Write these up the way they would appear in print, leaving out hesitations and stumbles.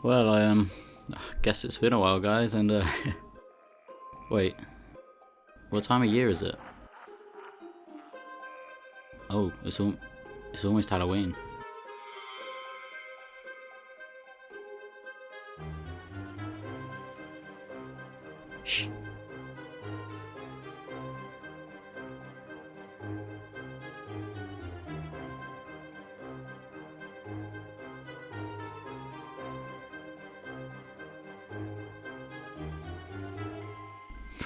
Well, I guess it's been a while, guys, and wait, what time of year is it? Oh, it's almost Halloween. Shh.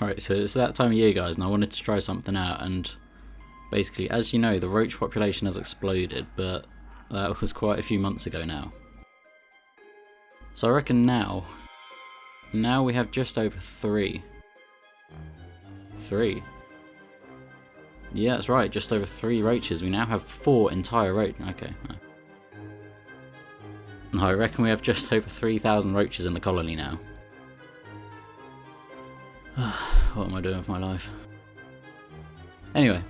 Right, so it's that time of year, guys, and I wanted to try something out, and basically, as you know, the roach population has exploded, but that was quite a few months ago now. So I reckon now we have just over three. Three? Yeah, that's right, just over 3 roaches. We now have 4 entire roaches. Okay, no, I reckon we have just over 3,000 roaches in the colony now. What am I doing with my life? Anyway,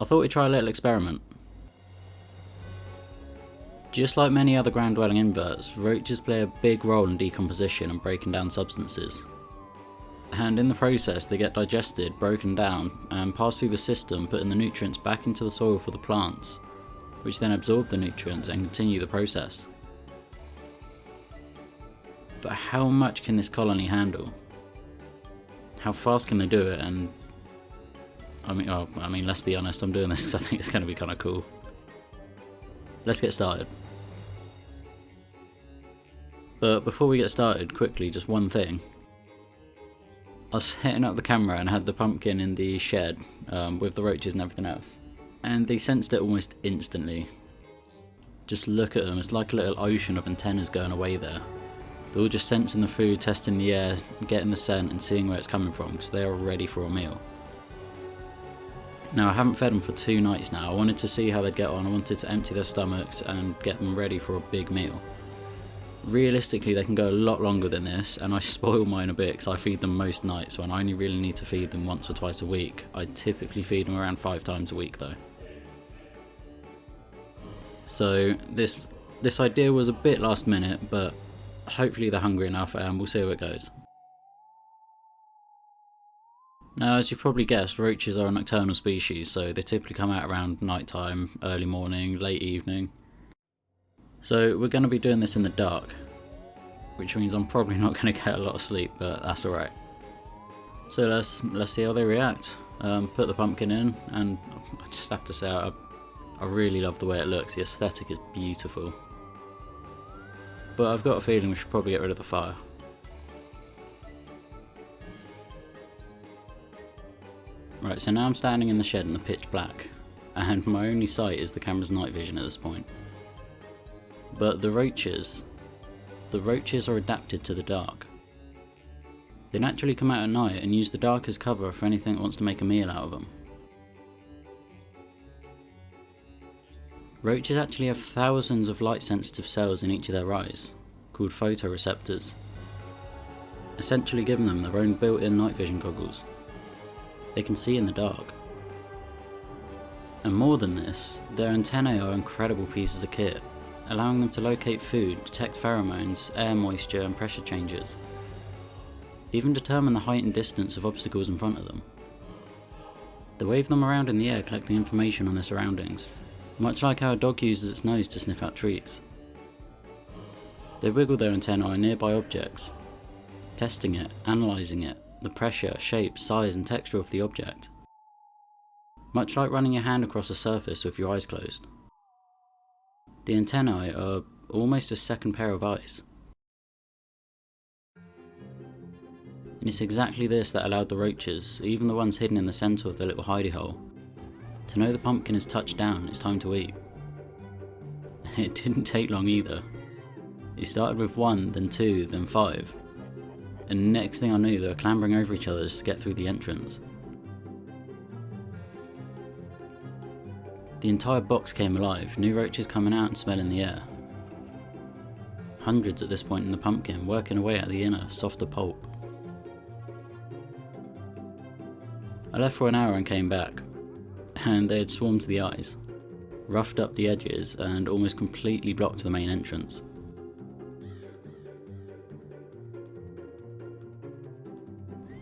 I thought we'd try a little experiment. Just like many other ground dwelling inverts, roaches play a big role in decomposition and breaking down substances. And in the process they get digested, broken down, and pass through the system, putting the nutrients back into the soil for the plants, which then absorb the nutrients and continue the process. But how much can this colony handle? How fast can they do it? And I mean, let's be honest, I'm doing this because I think it's going to be kind of cool. Let's get started. But before we get started, quickly, just one thing. I was setting up the camera and had the pumpkin in the shed with the roaches and everything else, and they sensed it almost instantly. Just look at them, it's like a little ocean of antennas going away there. They're all just sensing the food, testing the air, getting the scent and seeing where it's coming from, because they are ready for a meal. Now, I haven't fed them for 2 nights now. I wanted to see how they'd get on. I wanted to empty their stomachs and get them ready for a big meal. Realistically, they can go a lot longer than this, and I spoil mine a bit because I feed them most nights when I only really need to feed them once or twice a week. I typically feed them around 5 times a week though. So this idea was a bit last minute, but hopefully they're hungry enough and we'll see how it goes. Now, as you've probably guessed, roaches are a nocturnal species, so they typically come out around night time, early morning, late evening. So we're going to be doing this in the dark, which means I'm probably not going to get a lot of sleep, but that's alright. So let's see how they react. Put the pumpkin in, and I just have to say I really love the way it looks. The aesthetic is beautiful. But I've got a feeling we should probably get rid of the fire. Right, so now I'm standing in the shed in the pitch black, and my only sight is the camera's night vision at this point. But the roaches are adapted to the dark. They naturally come out at night and use the dark as cover for anything that wants to make a meal out of them. Roaches actually have thousands of light-sensitive cells in each of their eyes, called photoreceptors, essentially giving them their own built-in night vision goggles. They can see in the dark. And more than this, their antennae are incredible pieces of kit, allowing them to locate food, detect pheromones, air moisture and pressure changes, even determine the height and distance of obstacles in front of them. They wave them around in the air, collecting information on their surroundings, much like how a dog uses its nose to sniff out treats. They wiggle their antennae on nearby objects, testing it, analysing it, the pressure, shape, size and texture of the object, much like running your hand across a surface with your eyes closed. The antennae are almost a second pair of eyes. And it's exactly this that allowed the roaches, even the ones hidden in the centre of their little hidey hole, to know the pumpkin has touched down, it's time to eat. It didn't take long either. It started with 1, then 2, then 5. And next thing I knew, they were clambering over each other just to get through the entrance. The entire box came alive, new roaches coming out and smelling the air. Hundreds at this point in the pumpkin, working away at the inner, softer pulp. I left for an hour and came back, and they had swarmed to the eyes, roughed up the edges and almost completely blocked the main entrance.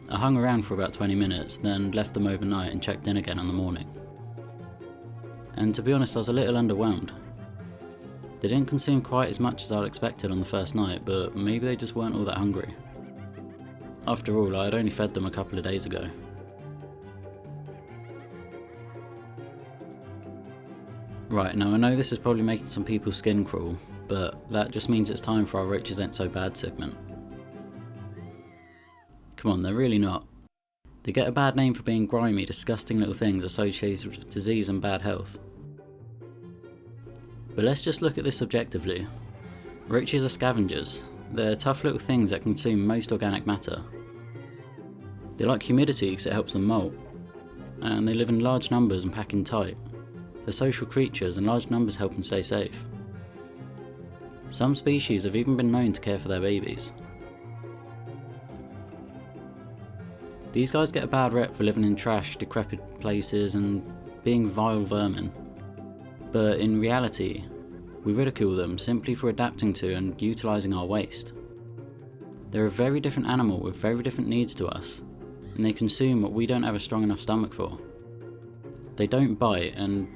I hung around for about 20 minutes, then left them overnight and checked in again in the morning. And to be honest, I was a little underwhelmed. They didn't consume quite as much as I'd expected on the first night, but maybe they just weren't all that hungry. After all, I had only fed them a couple of days ago. Right, now I know this is probably making some people's skin crawl, but that just means it's time for our Roaches Ain't So Bad segment. Come on, they're really not. They get a bad name for being grimy, disgusting little things associated with disease and bad health. But let's just look at this objectively. Roaches are scavengers. They're tough little things that consume most organic matter. They like humidity because it helps them molt, and they live in large numbers and pack in tight. They're social creatures and large numbers help them stay safe. Some species have even been known to care for their babies. These guys get a bad rep for living in trash, decrepit places and being vile vermin. But in reality, we ridicule them simply for adapting to and utilising our waste. They're a very different animal with very different needs to us, and they consume what we don't have a strong enough stomach for. They don't bite, and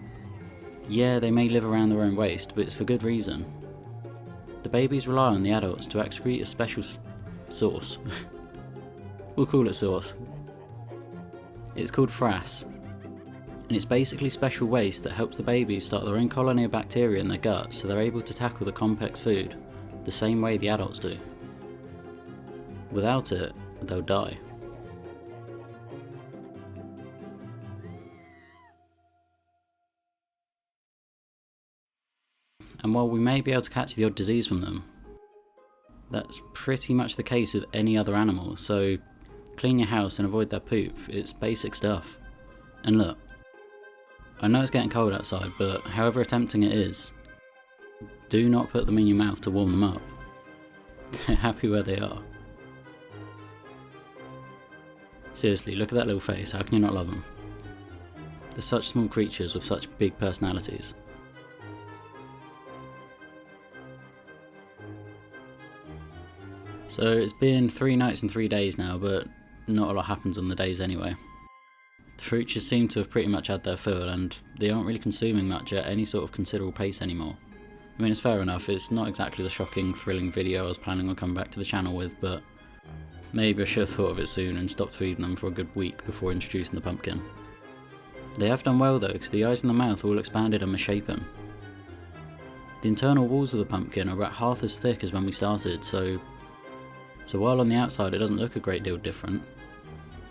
yeah, they may live around their own waste, but it's for good reason. The babies rely on the adults to excrete a special sauce. We'll call it sauce. It's called frass, and it's basically special waste that helps the babies start their own colony of bacteria in their gut so they're able to tackle the complex food the same way the adults do. Without it, they'll die. And while we may be able to catch the odd disease from them, that's pretty much the case with any other animal, so clean your house and avoid their poop. It's basic stuff. And look, I know it's getting cold outside, but however tempting it is, do not put them in your mouth to warm them up. They're happy where they are. Seriously, look at that little face, how can you not love them? They're such small creatures with such big personalities. So it's been 3 nights and 3 days now, but not a lot happens on the days anyway. The Roaches seem to have pretty much had their fill, and they aren't really consuming much at any sort of considerable pace anymore. I mean, it's fair enough, it's not exactly the shocking, thrilling video I was planning on coming back to the channel with, but maybe I should have thought of it soon and stopped feeding them for a good week before introducing the pumpkin. They have done well though, because the eyes and the mouth are all expanded and misshapen. The internal walls of the pumpkin are about half as thick as when we started, so while on the outside it doesn't look a great deal different,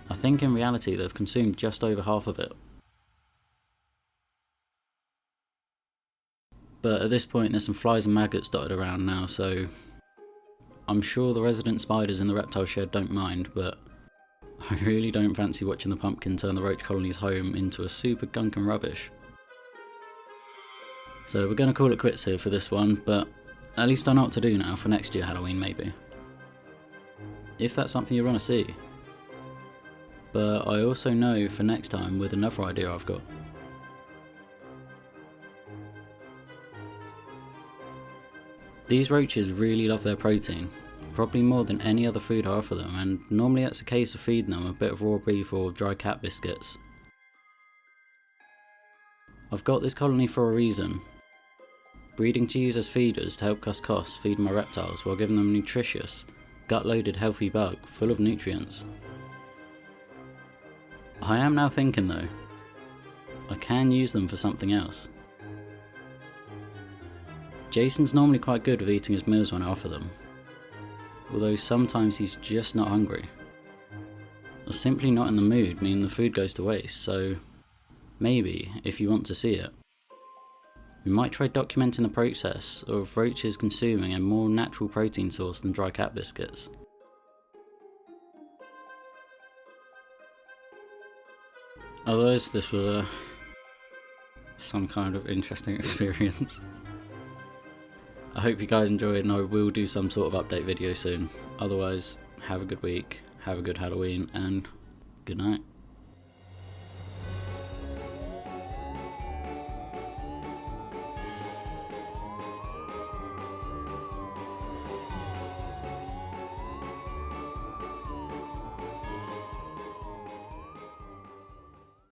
I think in reality they've consumed just over half of it. But at this point there's some flies and maggots dotted around now, so I'm sure the resident spiders in the reptile shed don't mind, but I really don't fancy watching the pumpkin turn the roach colony's home into a super gunk and rubbish. So we're going to call it quits here for this one, but at least I know what to do now for next year Halloween maybe. If that's something you want to see. But I also know for next time with another idea I've got. These roaches really love their protein, probably more than any other food I offer them, and normally that's a case of feeding them a bit of raw beef or dry cat biscuits. I've got this colony for a reason. Breeding to use as feeders to help cut costs feeding my reptiles while giving them nutritious, gut-loaded healthy bug full of nutrients. I am now thinking though, I can use them for something else. Jason's normally quite good with eating his meals when I offer them, although sometimes he's just not hungry, or simply not in the mood, meaning the food goes to waste, so maybe, if you want to see it, we might try documenting the process of roaches consuming a more natural protein source than dry cat biscuits. Otherwise, this was some kind of interesting experience. I hope you guys enjoyed, and I will do some sort of update video soon. Otherwise, have a good week, have a good Halloween, and good night.